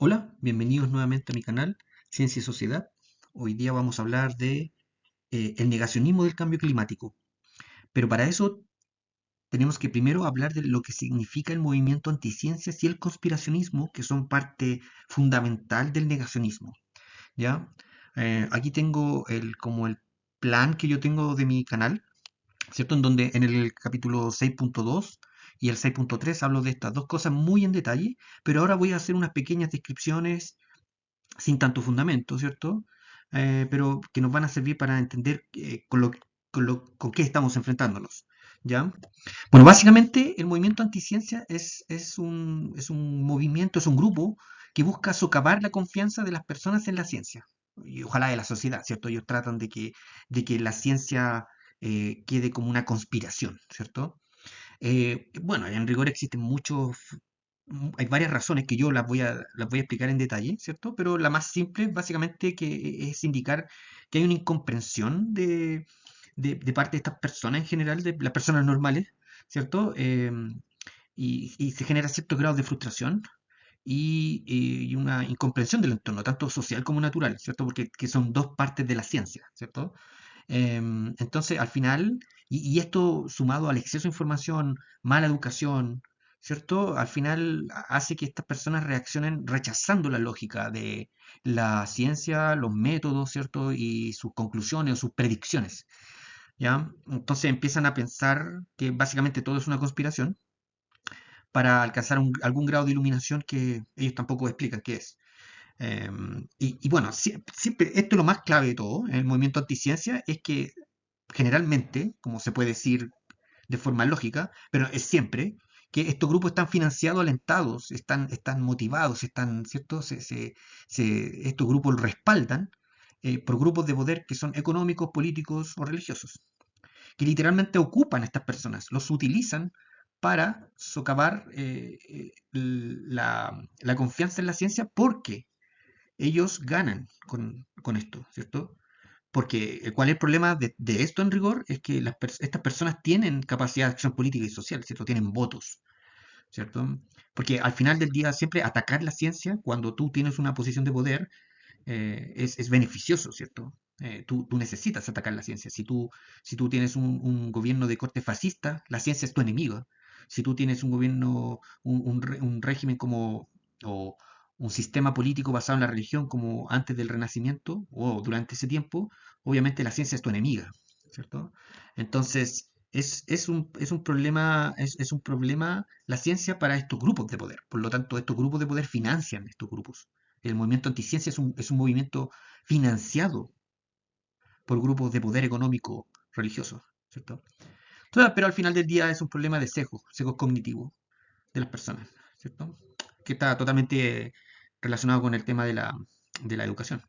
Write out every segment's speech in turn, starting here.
Hola, bienvenidos nuevamente a mi canal Ciencia y Sociedad. Hoy día vamos a hablar de el negacionismo del cambio climático. Pero para eso tenemos que primero hablar de lo que significa el movimiento anticiencias y el conspiracionismo, que son parte fundamental del negacionismo. ¿Ya? Aquí tengo como el plan que yo tengo de mi canal, ¿cierto? En donde en el capítulo 6.2 y el 6.3 hablo de estas dos cosas muy en detalle, pero ahora voy a hacer unas pequeñas descripciones sin tanto fundamento, ¿cierto? Pero que nos van a servir para entender con qué estamos enfrentándonos, ¿ya? Bueno, básicamente el movimiento anticiencia es un movimiento, es un grupo que busca socavar la confianza de las personas en la ciencia y ojalá de la sociedad, ¿cierto? Ellos tratan de que la ciencia quede como una conspiración, ¿cierto? Bueno, en rigor existen hay varias razones que yo las voy a explicar en detalle, ¿cierto? Pero la más simple, básicamente, que es indicar que hay una incomprensión de parte de estas personas en general, de las personas normales, ¿cierto? Y se genera cierto grado de frustración y una incomprensión del entorno, tanto social como natural, ¿cierto? Porque que son dos partes de la ciencia, ¿cierto? Entonces, al final, y esto sumado al exceso de información, mala educación, ¿cierto? Al final hace que estas personas reaccionen rechazando la lógica de la ciencia, los métodos, ¿cierto? Y sus conclusiones o sus predicciones, ¿ya? Entonces empiezan a pensar que básicamente todo es una conspiración para alcanzar algún grado de iluminación que ellos tampoco explican qué es. Y bueno, siempre, esto es lo más clave de todo, en el movimiento anticiencia, es que generalmente, como se puede decir de forma lógica, pero es siempre, que estos grupos están financiados, alentados, están motivados, ¿cierto? Estos grupos respaldan por grupos de poder que son económicos, políticos o religiosos, que literalmente ocupan a estas personas, los utilizan para socavar la confianza en la ciencia porque ellos ganan con esto, ¿cierto? Porque ¿cuál es el problema de esto en rigor? Es que estas personas tienen capacidad de acción política y social, ¿cierto? Tienen votos, ¿cierto? Porque al final del día siempre atacar la ciencia cuando tú tienes una posición de poder es beneficioso, ¿cierto? Tú necesitas atacar la ciencia. Si tú tienes un gobierno de corte fascista, la ciencia es tu enemigo. Si tú tienes un gobierno, un régimen como, o un sistema político basado en la religión como antes del Renacimiento o durante ese tiempo, obviamente la ciencia es tu enemiga, ¿cierto? Entonces, es un problema, es un problema la ciencia para estos grupos de poder. Por lo tanto, estos grupos de poder financian estos grupos. El movimiento anticiencia es un movimiento financiado por grupos de poder económico religioso, ¿cierto? Entonces, pero al final del día es un problema de sesgo cognitivo de las personas, ¿cierto? Que está totalmente relacionado con el tema de la educación.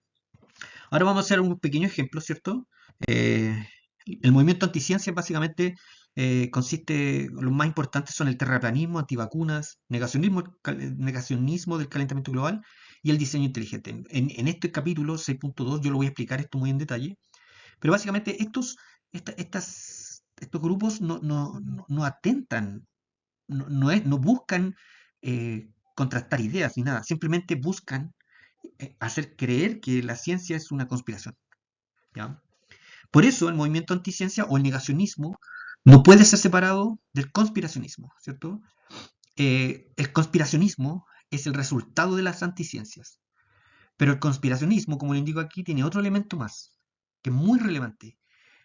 Ahora vamos a hacer un pequeño ejemplo, ¿cierto? Eh, el movimiento anticiencia básicamente los más importantes son el terraplanismo, antivacunas, negacionismo del calentamiento global y el diseño inteligente. En este capítulo 6.2 yo lo voy a explicar esto muy en detalle, pero básicamente estos grupos no atentan, no buscan contrastar ideas ni nada, simplemente buscan hacer creer que la ciencia es una conspiración, ¿ya? Por eso el movimiento anticiencia o el negacionismo no puede ser separado del conspiracionismo, ¿cierto? El conspiracionismo es el resultado de las anticiencias, pero el conspiracionismo, como lo indico aquí, tiene otro elemento más, que es muy relevante,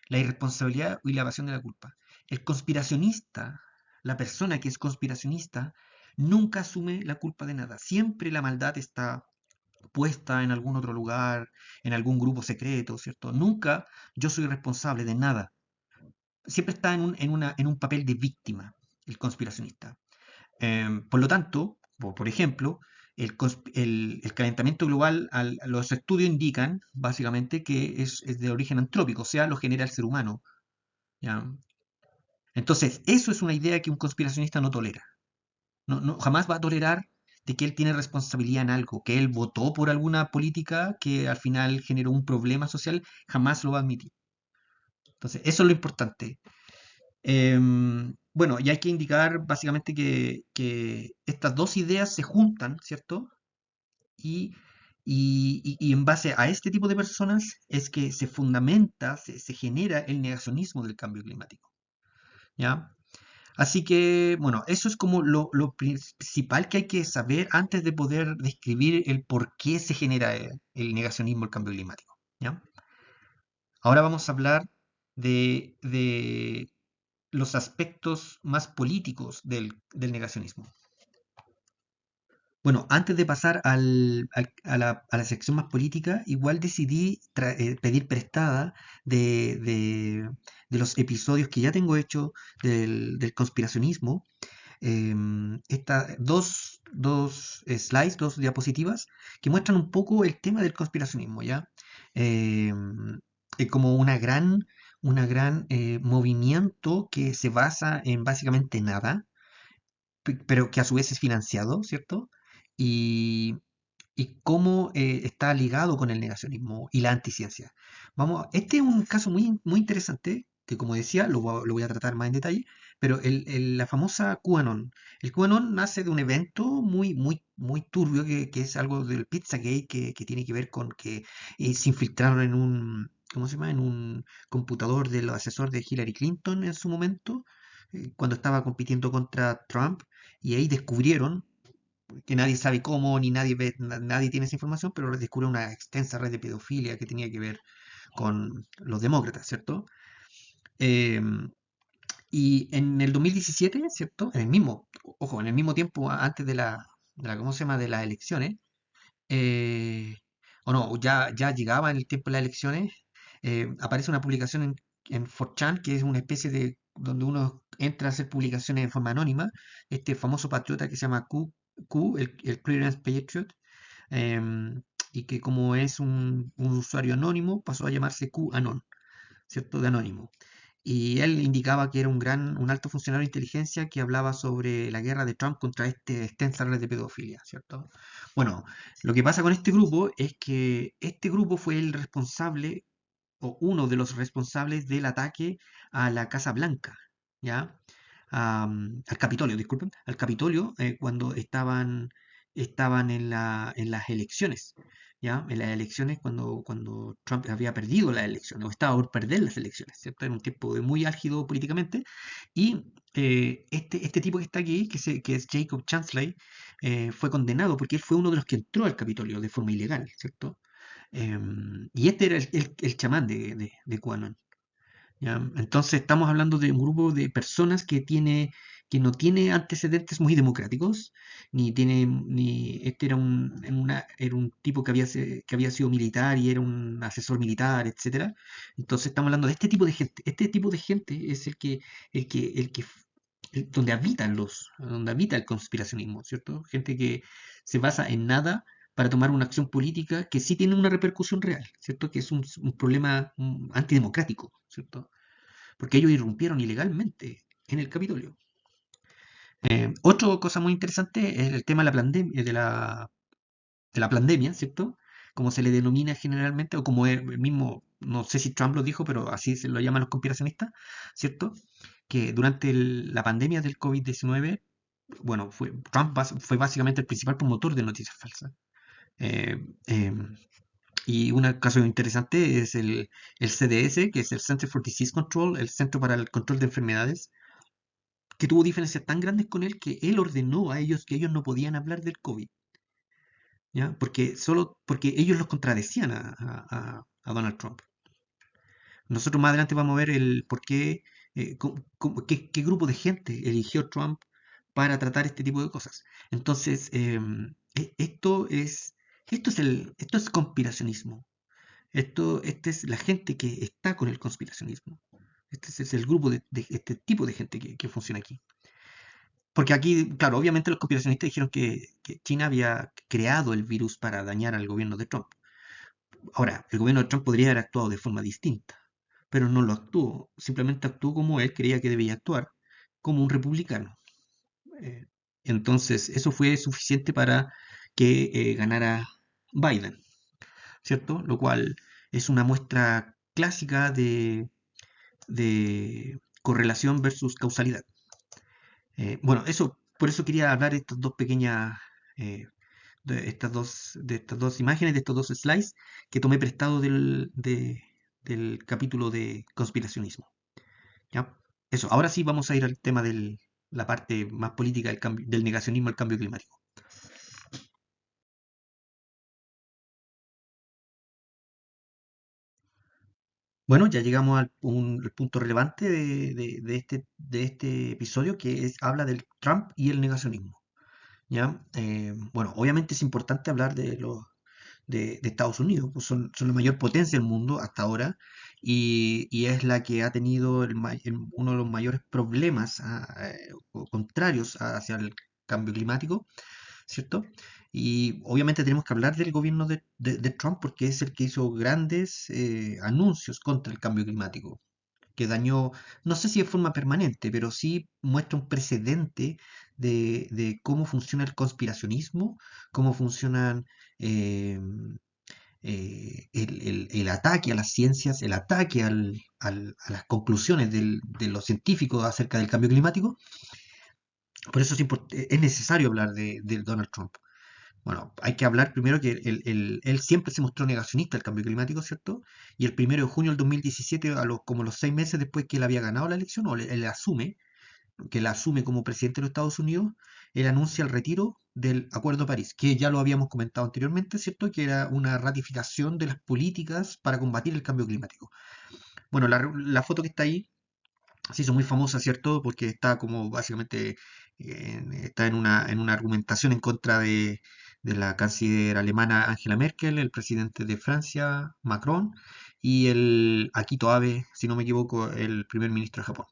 la irresponsabilidad y la evasión de la culpa. El conspiracionista, la persona que es conspiracionista, nunca asume la culpa de nada. Siempre la maldad está puesta en algún otro lugar, en algún grupo secreto, ¿cierto? Nunca yo soy responsable de nada. Siempre está en un papel de víctima el conspiracionista. Por lo tanto, por ejemplo, el calentamiento global, los estudios indican básicamente que es de origen antrópico, o sea, lo genera el ser humano, ¿ya? Entonces, eso es una idea que un conspiracionista no tolera. Jamás va a tolerar de que él tiene responsabilidad en algo, que él votó por alguna política que al final generó un problema social, jamás lo va a admitir. Entonces, eso es lo importante. Bueno, y hay que indicar básicamente que estas dos ideas se juntan, ¿cierto? y, y en base a este tipo de personas es que se fundamenta, se genera el negacionismo del cambio climático, ¿ya? Así que, bueno, eso es como lo principal que hay que saber antes de poder describir el por qué se genera el negacionismo del cambio climático, ¿ya? Ahora vamos a hablar de los aspectos más políticos del negacionismo. Bueno, antes de pasar a la sección más política, igual decidí pedir prestada de los episodios que ya tengo hecho del conspiracionismo, dos slides, dos diapositivas, que muestran un poco el tema del conspiracionismo, ¿ya? Em, Como una gran movimiento que se basa en básicamente nada, pero que a su vez es financiado, ¿cierto? Y, y cómo está ligado con el negacionismo y la anticiencia. Vamos, este es un caso muy, muy interesante, que como decía, lo voy a tratar más en detalle, pero la famosa QAnon. El QAnon nace de un evento muy, muy, muy turbio, que es algo del Pizzagate, que tiene que ver con que se infiltraron en un, ¿cómo se llama? En un computador del asesor de Hillary Clinton en su momento, cuando estaba compitiendo contra Trump, y ahí descubrieron que nadie sabe cómo, ni nadie tiene esa información, pero descubre una extensa red de pedofilia que tenía que ver con los demócratas, ¿cierto? Eh, y en el 2017, ¿cierto? Ojo, en el mismo tiempo antes ¿cómo se llama? De las elecciones, eh, o no, ya llegaba en el tiempo de las elecciones, aparece una publicación en 4chan, que es una especie de, donde uno entra a hacer publicaciones de forma anónima, este famoso patriota que se llama el Clearance Patriot, y que como es un usuario anónimo, pasó a llamarse QAnon, ¿cierto? De anónimo. Y él indicaba que era un alto funcionario de inteligencia que hablaba sobre la guerra de Trump contra este extensa red de pedofilia, ¿cierto? Bueno, lo que pasa con este grupo es que este grupo fue el responsable, o uno de los responsables del ataque a la Casa Blanca, ¿ya? Al Capitolio, disculpen, al Capitolio, cuando estaban en las elecciones, ¿ya? En las elecciones cuando Trump había perdido las elecciones, o estaba por perder las elecciones, ¿cierto? En un tiempo muy álgido políticamente, y este tipo que está aquí, que es Jacob Chansley, fue condenado porque él fue uno de los que entró al Capitolio de forma ilegal, ¿cierto? Y este era el chamán de QAnon. ¿Ya? Entonces estamos hablando de un grupo de personas que no tiene antecedentes muy democráticos, ni este era un tipo que había sido militar y era un asesor militar, etcétera. Entonces estamos hablando de este tipo de gente. Este tipo de gente es donde habita el conspiracionismo, ¿cierto? Gente que se basa en nada para tomar una acción política que sí tiene una repercusión real, ¿cierto? Que es un problema antidemocrático, ¿cierto? Porque ellos irrumpieron ilegalmente en el Capitolio. Otra cosa muy interesante es el tema de la pandemia, ¿cierto? Como se le denomina generalmente, o como el mismo, no sé si Trump lo dijo, pero así se lo llaman los conspiracionistas, ¿cierto? Que durante la pandemia del COVID-19, bueno, Trump fue básicamente el principal promotor de noticias falsas. Eh, eh, y un caso interesante es el CDS, que es el Center for Disease Control, el Centro para el Control de Enfermedades, que tuvo diferencias tan grandes con él que él ordenó a ellos que ellos no podían hablar del COVID, ¿ya? Porque ellos los contradecían a Donald Trump. Nosotros más adelante vamos a ver el por qué, qué grupo de gente eligió Trump para tratar este tipo de cosas. Entonces, esto es conspiracionismo. Esta es la gente que está con el conspiracionismo. Este es el grupo de este tipo de gente que funciona aquí. Porque aquí, claro, obviamente los conspiracionistas dijeron que China había creado el virus para dañar al gobierno de Trump. Ahora, el gobierno de Trump podría haber actuado de forma distinta, pero no lo actuó. Simplemente actuó como él creía que debía actuar, como un republicano. Eh, entonces, eso fue suficiente para que ganara Biden, ¿cierto? Lo cual es una muestra clásica de correlación versus causalidad. Bueno, por eso quería hablar de estas dos pequeñas de estas dos imágenes, de estos dos slides que tomé prestado del capítulo de conspiracionismo. ¿Ya? Eso, ahora sí vamos a ir al tema de la parte más política del negacionismo al cambio climático. Bueno, ya llegamos al punto relevante de este episodio habla del Trump y el negacionismo. ¿Ya? Bueno, obviamente es importante hablar de Estados Unidos, pues son la mayor potencia del mundo hasta ahora y es la que ha tenido uno de los mayores problemas o contrarios hacia el cambio climático, ¿cierto? Y obviamente tenemos que hablar del gobierno de Trump porque es el que hizo grandes anuncios contra el cambio climático, que dañó, no sé si de forma permanente, pero sí muestra un precedente de cómo funciona el conspiracionismo, cómo funcionan eh, el ataque a las ciencias, el ataque a las conclusiones de los científicos acerca del cambio climático. Por eso es necesario hablar de Donald Trump. Bueno, hay que hablar primero que él siempre se mostró negacionista del cambio climático, ¿cierto? Y el 1 de junio del 2017, como los 6 meses después que él había ganado la elección, él asume como presidente de los Estados Unidos, él anuncia el retiro del Acuerdo de París, que ya lo habíamos comentado anteriormente, ¿cierto? Que era una ratificación de las políticas para combatir el cambio climático. Bueno, la foto que está ahí se hizo muy famosa, ¿cierto? Porque está como básicamente está en una argumentación en contra de la canciller alemana Angela Merkel, el presidente de Francia, Macron, y el Akito Abe, si no me equivoco, el primer ministro de Japón.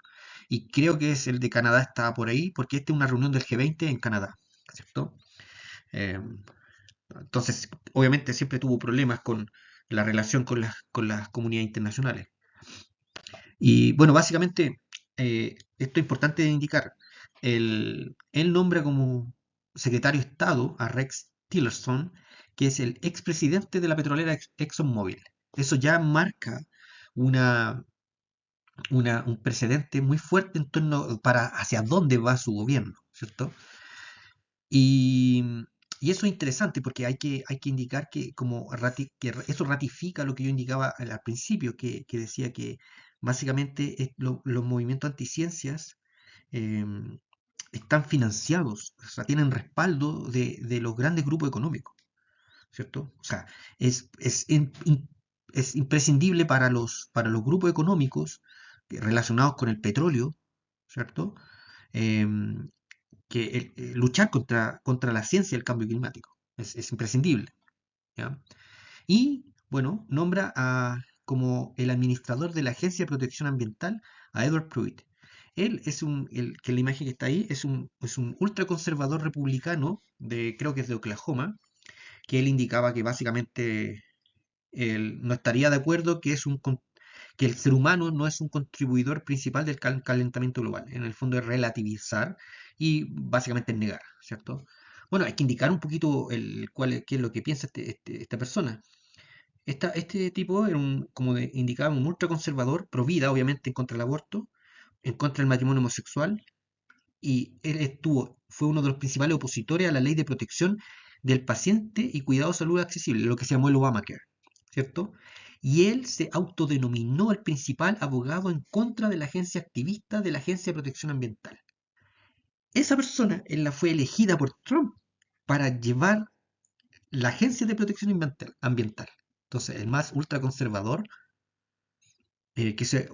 Y creo que es el de Canadá está por ahí, porque esta es una reunión del G20 en Canadá, ¿cierto? Eh, entonces, obviamente siempre tuvo problemas con la relación con las comunidades internacionales. Y bueno, básicamente, esto es importante de indicar. Él nombra como secretario de Estado a Rex Tillerson, que es el expresidente de la petrolera ExxonMobil. Eso ya marca una, un precedente muy fuerte en torno para hacia dónde va su gobierno, ¿cierto? Y, y eso es interesante porque hay que indicar que, eso ratifica lo que yo indicaba al principio, que decía que básicamente los movimientos anticiencias em, están financiados, o sea, tienen respaldo de los grandes grupos económicos, ¿cierto? O sea, es imprescindible para los grupos económicos relacionados con el petróleo, ¿cierto? Em, luchar contra la ciencia del cambio climático. Es imprescindible. ¿Ya? Y, bueno, nombra como el administrador de la Agencia de Protección Ambiental a Edward Pruitt. Él que la imagen que está ahí, es un ultraconservador republicano, creo que es de Oklahoma, que él indicaba que básicamente él no estaría de acuerdo que el ser humano no es un contribuidor principal del calentamiento global. En el fondo es relativizar y básicamente es negar, ¿cierto? Bueno, hay que indicar un poquito qué es lo que piensa esta persona. Este tipo era como indicaba, un ultraconservador, pro vida, obviamente, en contra del aborto, en contra del matrimonio homosexual, y fue uno de los principales opositores a la ley de protección del paciente y cuidado de salud accesible, lo que se llamó el Obamacare, ¿cierto? Y él se autodenominó el principal abogado en contra de la agencia activista de la Agencia de Protección Ambiental. Esa persona fue elegida por Trump para llevar la Agencia de Protección Ambiental. Entonces, el más ultraconservador que se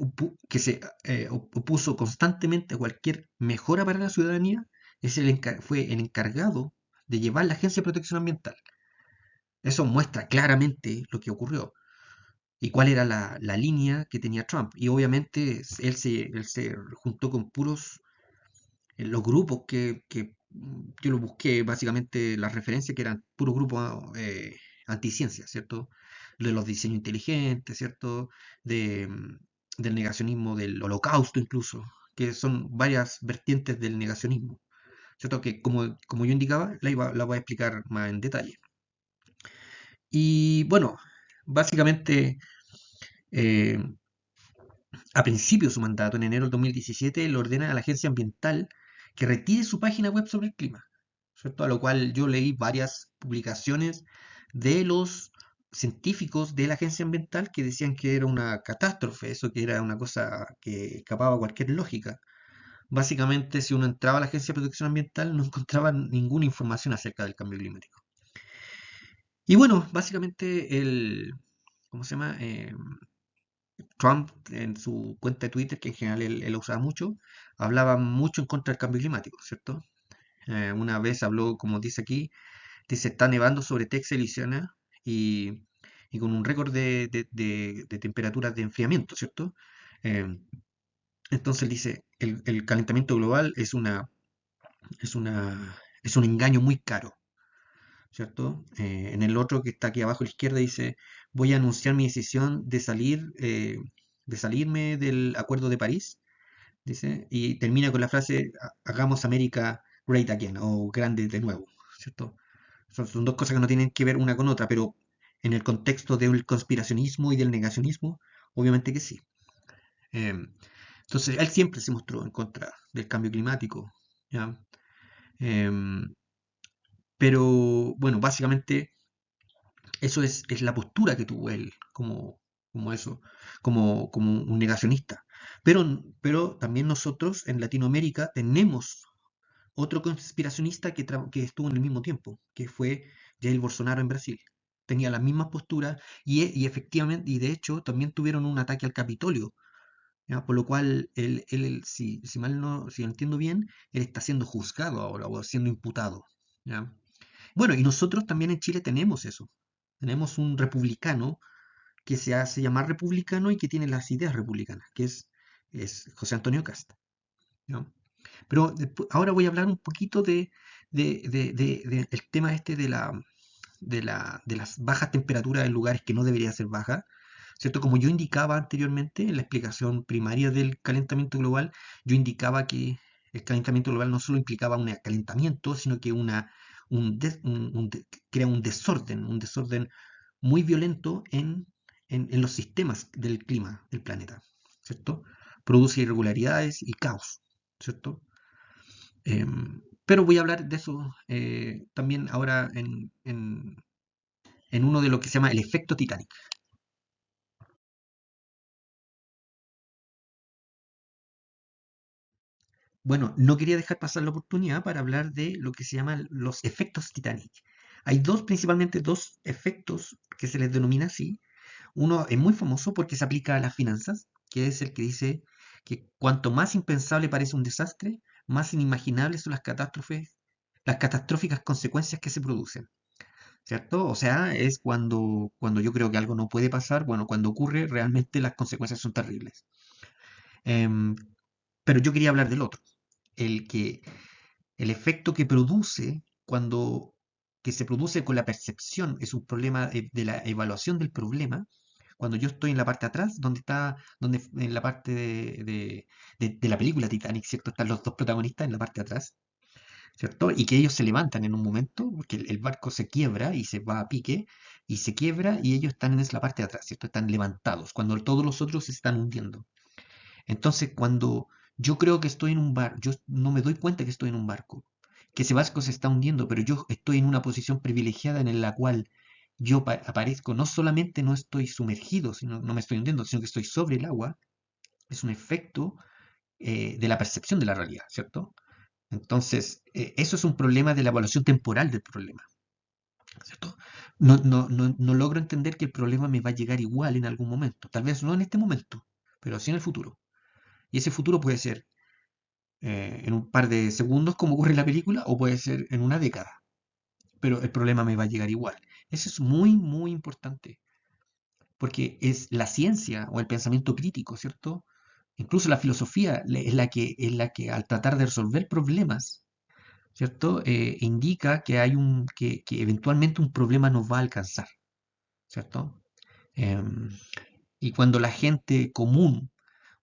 opuso constantemente a cualquier mejora para la ciudadanía, fue el encargado de llevar la Agencia de Protección Ambiental. Eso muestra claramente lo que ocurrió y cuál era la línea que tenía Trump. Y obviamente él se juntó con puros, los grupos yo lo busqué, básicamente las referencias que eran puros grupos anticiencia, ¿cierto? De los diseños inteligentes, ¿cierto? Del negacionismo, del holocausto incluso, que son varias vertientes del negacionismo, ¿cierto? Que como yo indicaba, la voy a explicar más en detalle. Y bueno, básicamente eh, a principio de su mandato, en enero del 2017, le ordena a la agencia ambiental que retire su página web sobre el clima. ¿cierto? A lo cual yo leí varias publicaciones de los científicos de la agencia ambiental que decían que era una catástrofe, eso que era una cosa que escapaba a cualquier lógica. Básicamente, si uno entraba a la Agencia de Protección Ambiental, no encontraba ninguna información acerca del cambio climático. Y bueno, básicamente ¿cómo se llama? Trump en su cuenta de Twitter, que en general él lo usaba mucho, hablaba mucho en contra del cambio climático, ¿cierto? Una vez habló, como dice aquí, dice, está nevando sobre Texas y Luisiana y, y con un récord de temperaturas de enfriamiento, ¿cierto? Eh, entonces él dice, el calentamiento global es un engaño muy caro, ¿cierto? En el otro que está aquí abajo a la izquierda dice, voy a anunciar mi decisión de salirme del Acuerdo de París, dice, y termina con la frase, hagamos América great again, o grande de nuevo, ¿cierto? Son dos cosas que no tienen que ver una con otra, pero en el contexto del conspiracionismo y del negacionismo, obviamente que sí. Em, entonces, él siempre se mostró en contra del cambio climático, ¿ya? Em, pero bueno, básicamente eso es la postura que tuvo él como eso, como un negacionista. Pero también nosotros en Latinoamérica tenemos otro conspiracionista que estuvo en el mismo tiempo, que fue Jair Bolsonaro en Brasil. Tenía las mismas posturas y efectivamente, y de hecho también tuvieron un ataque al Capitolio, ¿ya? Por lo cual, si mal no, si lo entiendo bien, él está siendo juzgado ahora o siendo imputado, ¿ya? Bueno, y nosotros también en Chile tenemos eso. Tenemos un republicano que se hace llamar republicano y que tiene las ideas republicanas, es José Antonio Cast, ¿ya? Pero ahora voy a hablar un poquito el tema este de las bajas temperaturas en lugares que no deberían ser bajas, ¿cierto? Como yo indicaba anteriormente en la explicación primaria del calentamiento global, yo indicaba que el calentamiento global no solo implicaba un calentamiento, sino que crea un desorden muy violento en los sistemas del clima del planeta, ¿cierto? Produce irregularidades y caos, ¿cierto? Pero voy a hablar de eso también ahora en uno de lo que se llama el efecto Titanic. Bueno, no quería dejar pasar la oportunidad para hablar de lo que se llaman los efectos Titanic. Hay principalmente dos efectos que se les denomina así. Uno es muy famoso porque se aplica a las finanzas, que es el que dice que cuanto más impensable parece un desastre, más inimaginables son las catastróficas consecuencias que se producen. ¿Cierto? O sea, es cuando yo creo que algo no puede pasar, bueno, cuando ocurre, realmente las consecuencias son terribles. Em, pero yo quería hablar del otro, el que, el efecto que produce que se produce con la percepción, es un problema de la evaluación del problema, cuando yo estoy en la parte de atrás, donde en la parte de la película Titanic, ¿cierto? Están los dos protagonistas en la parte de atrás, ¿cierto? Y que ellos se levantan en un momento, porque el barco se quiebra y se va a pique, y se quiebra y ellos están en la parte de atrás, ¿cierto? Están levantados, cuando todos los otros se están hundiendo. Entonces, cuando yo creo que estoy en un barco, yo no me doy cuenta que estoy en un barco, que ese barco se está hundiendo, pero yo estoy en una posición privilegiada en la cual yo aparezco, no solamente no estoy sumergido, sino no me estoy hundiendo, sino que estoy sobre el agua, es un efecto de la percepción de la realidad, ¿cierto? Entonces, eso es un problema de la evaluación temporal del problema, ¿cierto? No logro entender que el problema me va a llegar igual en algún momento. Tal vez no en este momento, pero sí en el futuro. Y ese futuro puede ser en un par de segundos, como ocurre en la película, o puede ser en una década. Pero el problema me va a llegar igual. Eso es muy, muy importante, porque es la ciencia o el pensamiento crítico, ¿cierto? Incluso la filosofía es la que al tratar de resolver problemas, ¿cierto? Indica que eventualmente un problema nos va a alcanzar, ¿cierto? Em, y cuando la gente común,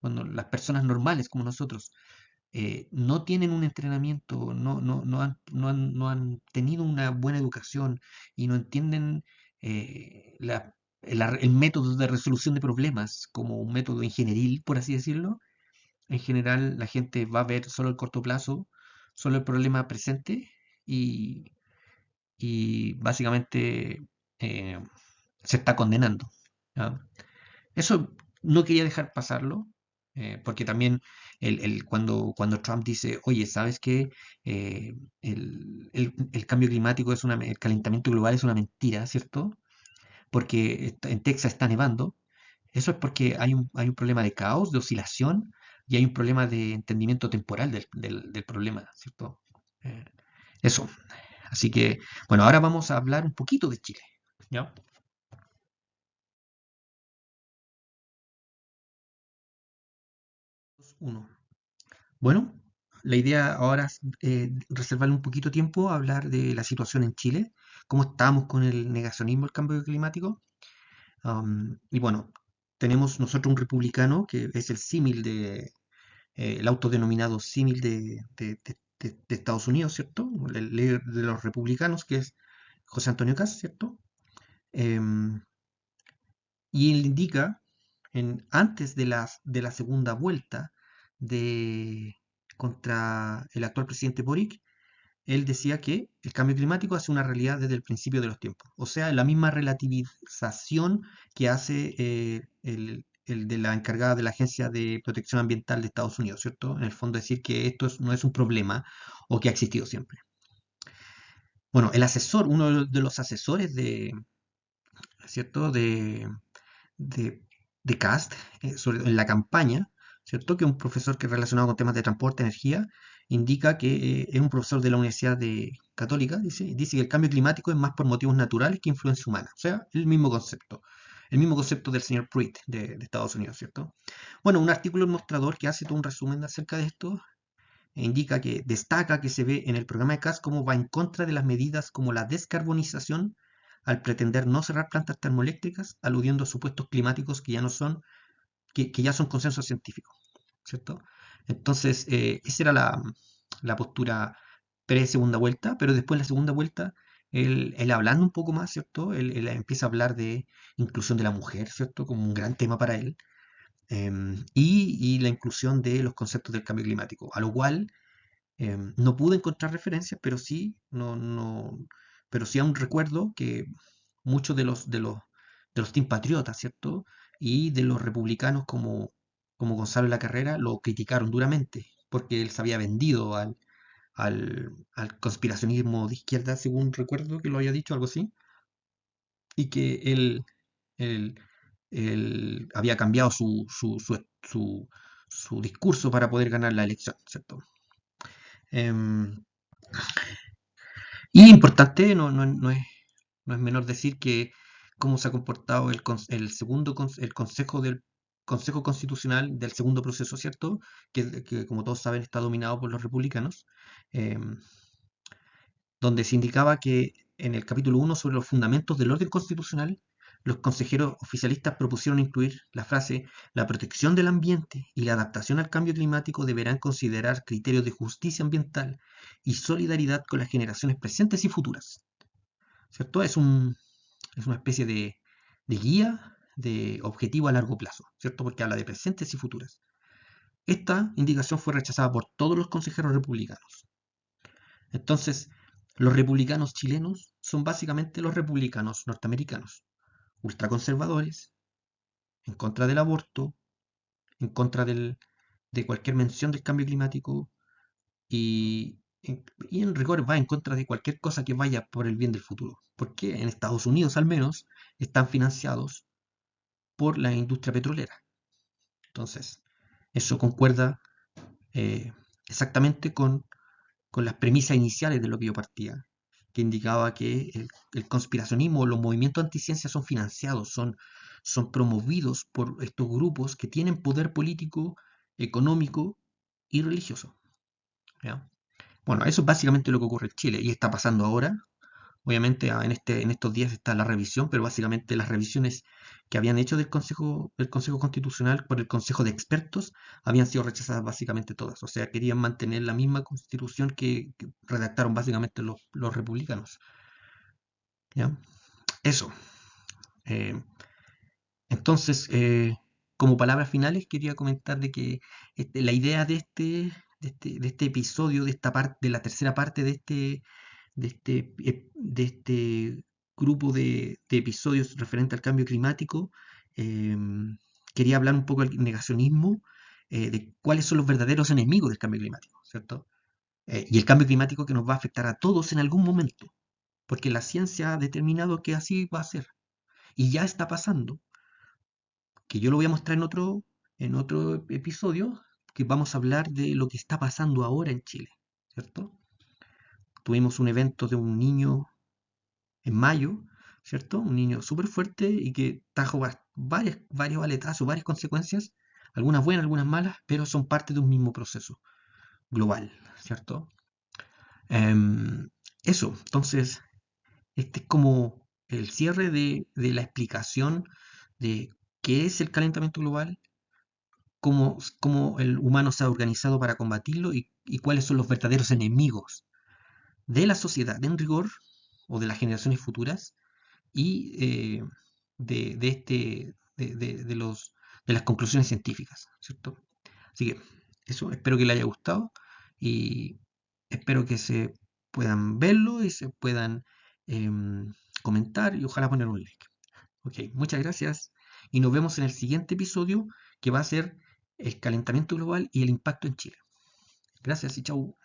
cuando las personas normales como nosotros no tienen un entrenamiento, no han tenido una buena educación y no entienden el método de resolución de problemas como un método ingenieril, por así decirlo, en general la gente va a ver solo el corto plazo, solo el problema presente y, y básicamente eh, se está condenando. ¿Ya? Eso no quería dejar pasarlo, porque también cuando Trump dice, oye, ¿sabes qué? El cambio climático el calentamiento global es una mentira, ¿cierto? Porque en Texas está nevando. Eso es porque hay un problema de caos, de oscilación, y hay un problema de entendimiento temporal del problema, ¿cierto? Eh, eso. Así que, bueno, ahora vamos a hablar un poquito de Chile. ¿Ya? Uno. Bueno, la idea ahora es reservarle un poquito de tiempo a hablar de la situación en Chile, cómo estamos con el negacionismo del cambio climático. Y bueno, tenemos nosotros un republicano que es el símil el autodenominado símil de Estados Unidos, ¿cierto? El líder de los republicanos, que es José Antonio Kast, ¿cierto? Em, y él indica, antes de la segunda vuelta de, contra el actual presidente Boric, él decía que el cambio climático hace una realidad desde el principio de los tiempos. O sea, la misma relativización que hace el de la encargada de la Agencia de Protección Ambiental de Estados Unidos, ¿cierto? En el fondo decir que esto no es un problema o que ha existido siempre. Bueno, uno de los asesores ¿cierto? De, de Cast en la campaña, ¿cierto? Que un profesor que es relacionado con temas de transporte, energía, indica que es un profesor de la Universidad Católica, dice que el cambio climático es más por motivos naturales que influencia humana. O sea, el mismo concepto del señor Pruitt de Estados Unidos, ¿cierto? Bueno, un artículo en Mostrador que hace todo un resumen acerca de esto indica que destaca que se ve en el programa de CAS cómo va en contra de las medidas como la descarbonización al pretender no cerrar plantas termoeléctricas, aludiendo a supuestos climáticos que ya no son, que ya son consenso científico, ¿cierto? Entonces, esa era la postura pre-segunda vuelta, pero después en la segunda vuelta, él hablando un poco más, ¿cierto? Él empieza a hablar de inclusión de la mujer, ¿cierto? Como un gran tema para él, y la inclusión de los conceptos del cambio climático, a lo cual no pude encontrar referencias, pero sí, pero sí aún recuerdo que muchos de los Team Patriotas, ¿cierto? Y de los republicanos como Gonzalo de la Carrera lo criticaron duramente, porque él se había vendido al conspiracionismo de izquierda, según recuerdo que lo había dicho, algo así, y que él, él había cambiado su discurso para poder ganar la elección, ¿cierto? Em, Y importante, no es menor decir que cómo se ha comportado el Consejo Constitucional del segundo proceso, ¿cierto? Que como todos saben está dominado por los republicanos, em, donde se indicaba que en el capítulo 1 sobre los fundamentos del orden constitucional, los consejeros oficialistas propusieron incluir la frase: la protección del ambiente y la adaptación al cambio climático deberán considerar criterios de justicia ambiental y solidaridad con las generaciones presentes y futuras, ¿cierto? Es una especie de guía de objetivo a largo plazo, ¿cierto? Porque habla de presentes y futuras. Esta indicación fue rechazada por todos los consejeros republicanos. Entonces, los republicanos chilenos son básicamente los republicanos norteamericanos, ultraconservadores, en contra del aborto, en contra de cualquier mención del cambio climático y en rigor va en contra de cualquier cosa que vaya por el bien del futuro. Porque en Estados Unidos al menos están financiados por la industria petrolera. Entonces, eso concuerda eh, exactamente con las premisas iniciales de lo que yo partía, que indicaba que el conspiracionismo o los movimientos anticiencia son financiados, son promovidos por estos grupos que tienen poder político, económico y religioso. ¿Ya? Bueno, eso es básicamente lo que ocurre en Chile y está pasando ahora. Obviamente en estos días está la revisión, pero básicamente las revisiones que habían hecho del Consejo Constitucional por el Consejo de Expertos habían sido rechazadas básicamente todas. O sea, querían mantener la misma constitución que redactaron básicamente los republicanos. ¿Ya? Eso. Eh, entonces, como palabras finales, quería comentar de que la idea de este episodio, de esta parte, de la tercera parte de este grupo de episodios referente al cambio climático, quería hablar un poco del negacionismo, de cuáles son los verdaderos enemigos del cambio climático, ¿cierto? Y el cambio climático que nos va a afectar a todos en algún momento, porque la ciencia ha determinado que así va a ser. Y ya está pasando, que yo lo voy a mostrar en otro episodio, que vamos a hablar de lo que está pasando ahora en Chile, ¿cierto? Tuvimos un evento de un niño en mayo, ¿cierto? Un niño súper fuerte y que trajo varios aletazos, varias consecuencias, algunas buenas, algunas malas, pero son parte de un mismo proceso global, ¿cierto? Em, Eso, entonces, este es como el cierre de la explicación de qué es el calentamiento global, cómo el humano se ha organizado para combatirlo y cuáles son los verdaderos enemigos de la sociedad en rigor o de las generaciones futuras y de las conclusiones científicas, ¿cierto? Así que eso, espero que les haya gustado y espero que se puedan verlo y se puedan comentar y ojalá poner un like. Ok, muchas gracias y nos vemos en el siguiente episodio que va a ser el calentamiento global y el impacto en Chile. Gracias y chau.